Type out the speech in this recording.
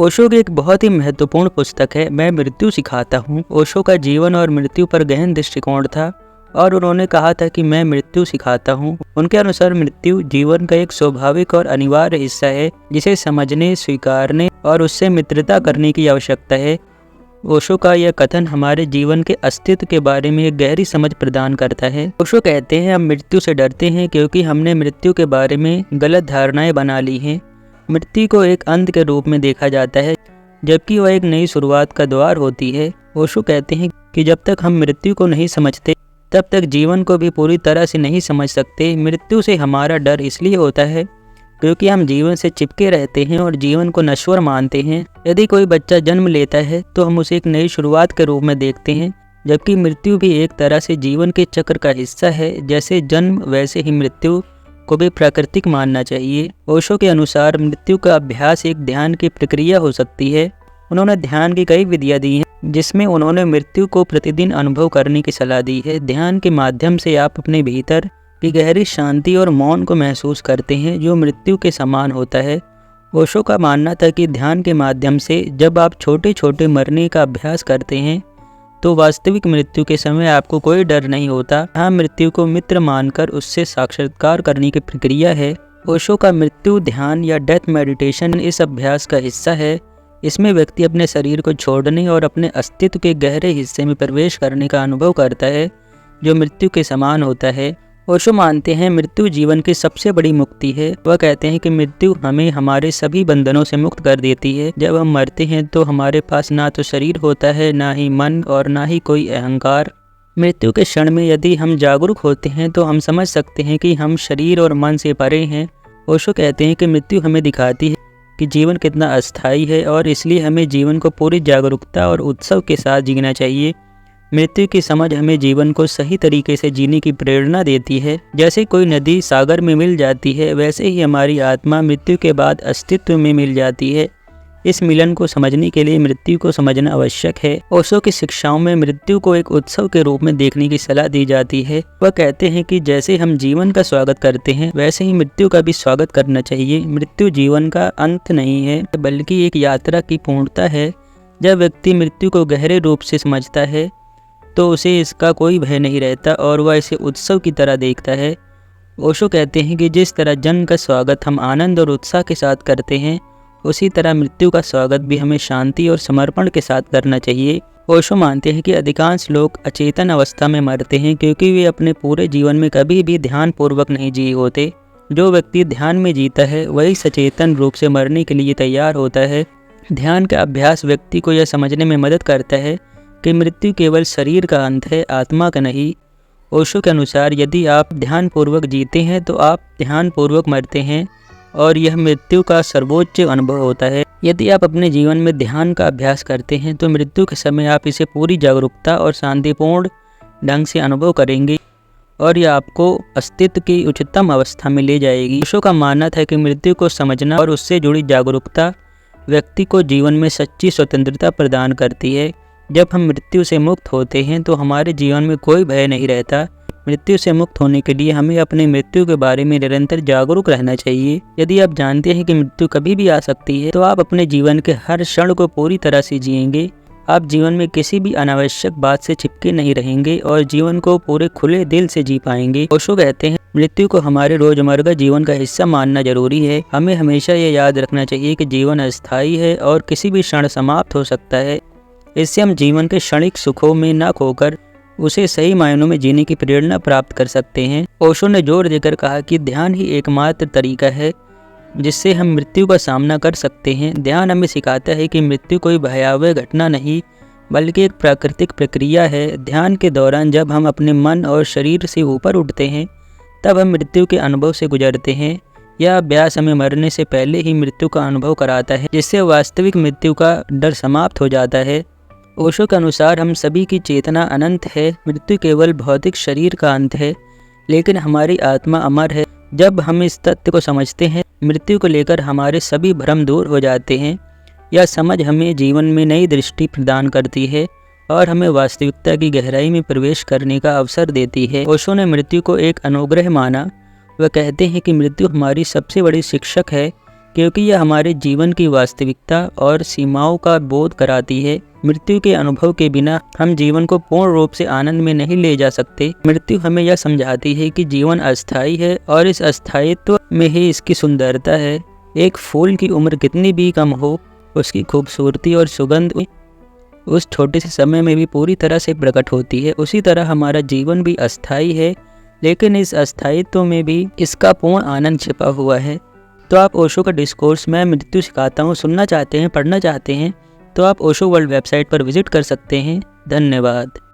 ओशो की एक बहुत ही महत्वपूर्ण पुस्तक है मैं मृत्यु सिखाता हूँ। ओशो का जीवन और मृत्यु पर गहन दृष्टिकोण था और उन्होंने कहा था कि मैं मृत्यु सिखाता हूँ। उनके अनुसार मृत्यु जीवन का एक स्वाभाविक और अनिवार्य हिस्सा है जिसे समझने, स्वीकारने और उससे मित्रता करने की आवश्यकता है। ओशो का यह कथन हमारे जीवन के अस्तित्व के बारे में एक गहरी समझ प्रदान करता है। ओशो कहते हैं हम मृत्यु से डरते हैं क्योंकि हमने मृत्यु के बारे में गलत धारणाएं बना ली हैं। मृत्यु को एक अंत के रूप में देखा जाता है जबकि वह एक नई शुरुआत का द्वार होती है। ओशो कहते हैं कि जब तक हम मृत्यु को नहीं समझते तब तक जीवन को भी पूरी तरह से नहीं समझ सकते। मृत्यु से हमारा डर इसलिए होता है क्योंकि हम जीवन से चिपके रहते हैं और जीवन को नश्वर मानते हैं। यदि कोई बच्चा जन्म लेता है तो हम उसे एक नई शुरुआत के रूप में देखते हैं, जबकि मृत्यु भी एक तरह से जीवन के चक्र का हिस्सा है। जैसे जन्म वैसे ही मृत्यु को भी प्राकृतिक मानना चाहिए। ओशो के अनुसार मृत्यु का अभ्यास एक ध्यान की प्रक्रिया हो सकती है। उन्होंने ध्यान की कई विधियां दी हैं जिसमें उन्होंने मृत्यु को प्रतिदिन अनुभव करने की सलाह दी है। ध्यान के माध्यम से आप अपने भीतर की गहरी शांति और मौन को महसूस करते हैं जो मृत्यु के समान होता है। ओशो का मानना था कि ध्यान के माध्यम से जब आप छोटे छोटे मरने का अभ्यास करते हैं तो वास्तविक मृत्यु के समय आपको कोई डर नहीं होता। यहाँ मृत्यु को मित्र मानकर उससे साक्षात्कार करने की प्रक्रिया है। ओशो का मृत्यु ध्यान या डेथ मेडिटेशन इस अभ्यास का हिस्सा है। इसमें व्यक्ति अपने शरीर को छोड़ने और अपने अस्तित्व के गहरे हिस्से में प्रवेश करने का अनुभव करता है जो मृत्यु के समान होता है। ओशो मानते हैं मृत्यु जीवन की सबसे बड़ी मुक्ति है। वह कहते हैं कि मृत्यु हमें हमारे सभी बंधनों से मुक्त कर देती है। जब हम मरते हैं तो हमारे पास ना तो शरीर होता है, ना ही मन और ना ही कोई अहंकार। मृत्यु के क्षण में यदि हम जागरूक होते हैं तो हम समझ सकते हैं कि हम शरीर और मन से परे हैं। ओशो कहते हैं कि मृत्यु हमें दिखाती है कि जीवन कितना अस्थायी है और इसलिए हमें जीवन को पूरी जागरूकता और उत्सव के साथ जीना चाहिए। मृत्यु की समझ हमें जीवन को सही तरीके से जीने की प्रेरणा देती है। जैसे कोई नदी सागर में मिल जाती है वैसे ही हमारी आत्मा मृत्यु के बाद अस्तित्व में मिल जाती है। इस मिलन को समझने के लिए मृत्यु को समझना आवश्यक है। ओशो की शिक्षाओं में मृत्यु को एक उत्सव के रूप में देखने की सलाह दी जाती है। वह कहते हैं कि जैसे हम जीवन का स्वागत करते हैं वैसे ही मृत्यु का भी स्वागत करना चाहिए। मृत्यु जीवन का अंत नहीं है बल्कि एक यात्रा की पूर्णता है। जब व्यक्ति मृत्यु को गहरे रूप से समझता है तो उसे इसका कोई भय नहीं रहता और वह इसे उत्सव की तरह देखता है। ओशो कहते हैं कि जिस तरह जन्म का स्वागत हम आनंद और उत्साह के साथ करते हैं उसी तरह मृत्यु का स्वागत भी हमें शांति और समर्पण के साथ करना चाहिए। ओशो मानते हैं कि अधिकांश लोग अचेतन अवस्था में मरते हैं क्योंकि वे अपने पूरे जीवन में कभी भी ध्यानपूर्वक नहीं जिए होते। जो व्यक्ति ध्यान में जीता है वही सचेतन रूप से मरने के लिए तैयार होता है। ध्यान का अभ्यास व्यक्ति को यह समझने में मदद करता है कि मृत्यु केवल शरीर का अंत है, आत्मा का नहीं। ओशो के अनुसार यदि आप ध्यानपूर्वक जीते हैं तो आप ध्यानपूर्वक मरते हैं और यह मृत्यु का सर्वोच्च अनुभव होता है। यदि आप अपने जीवन में ध्यान का अभ्यास करते हैं तो मृत्यु के समय आप इसे पूरी जागरूकता और शांतिपूर्ण ढंग से अनुभव करेंगे और यह आपको अस्तित्व की उच्चतम अवस्था में ले जाएगी। ओशो का मानना था कि मृत्यु को समझना और उससे जुड़ी जागरूकता व्यक्ति को जीवन में सच्ची स्वतंत्रता प्रदान करती है। जब हम मृत्यु से मुक्त होते हैं तो हमारे जीवन में कोई भय नहीं रहता। मृत्यु से मुक्त होने के लिए हमें अपनी मृत्यु के बारे में निरंतर जागरूक रहना चाहिए। यदि आप जानते हैं कि मृत्यु कभी भी आ सकती है तो आप अपने जीवन के हर क्षण को पूरी तरह से जिएंगे। आप जीवन में किसी भी अनावश्यक बात से चिपके नहीं रहेंगे और जीवन को पूरे खुले दिल से जी पाएंगे। ओशो कहते हैं मृत्यु को हमारे रोजमर्रा जीवन का हिस्सा मानना जरूरी है। हमें हमेशा ये याद रखना चाहिए कि जीवन अस्थायी है और किसी भी क्षण समाप्त हो सकता है। इससे हम जीवन के क्षणिक सुखों में न खोकर उसे सही मायनों में जीने की प्रेरणा प्राप्त कर सकते हैं। ओशो ने जोर देकर कहा कि ध्यान ही एकमात्र तरीका है जिससे हम मृत्यु का सामना कर सकते हैं। ध्यान हमें सिखाता है कि मृत्यु कोई भयावह घटना नहीं बल्कि एक प्राकृतिक प्रक्रिया है। ध्यान के दौरान जब हम अपने मन और शरीर से ऊपर उठते हैं तब हम मृत्यु के अनुभव से गुजरते हैं। यह अभ्यास हमें मरने से पहले ही मृत्यु का अनुभव कराता है जिससे वास्तविक मृत्यु का डर समाप्त हो जाता है। ओशो के अनुसार हम सभी की चेतना अनंत है। मृत्यु केवल भौतिक शरीर का अंत है लेकिन हमारी आत्मा अमर है। जब हम इस तथ्य को समझते हैं मृत्यु को लेकर हमारे सभी भ्रम दूर हो जाते हैं। यह समझ हमें जीवन में नई दृष्टि प्रदान करती है और हमें वास्तविकता की गहराई में प्रवेश करने का अवसर देती है। ओशो ने मृत्यु को एक अनुग्रह माना। वह कहते हैं कि मृत्यु हमारी सबसे बड़ी शिक्षक है क्योंकि यह हमारे जीवन की वास्तविकता और सीमाओं का बोध कराती है। मृत्यु के अनुभव के बिना हम जीवन को पूर्ण रूप से आनंद में नहीं ले जा सकते। मृत्यु हमें यह समझाती है कि जीवन अस्थायी है और इस अस्थायित्व में ही इसकी सुंदरता है। एक फूल की उम्र कितनी भी कम हो, उसकी खूबसूरती और सुगंध उस छोटे से समय में भी पूरी तरह से प्रकट होती है। उसी तरह हमारा जीवन भी अस्थायी है, लेकिन इस अस्थायित्व में भी इसका पूर्ण आनंद छिपा हुआ है। तो आप ओशो का डिस्कोर्स मैं मृत्यु सिखाता हूँ सुनना चाहते हैं, पढ़ना चाहते हैं, तो आप ओशो वर्ल्ड वेबसाइट पर विजिट कर सकते हैं। धन्यवाद।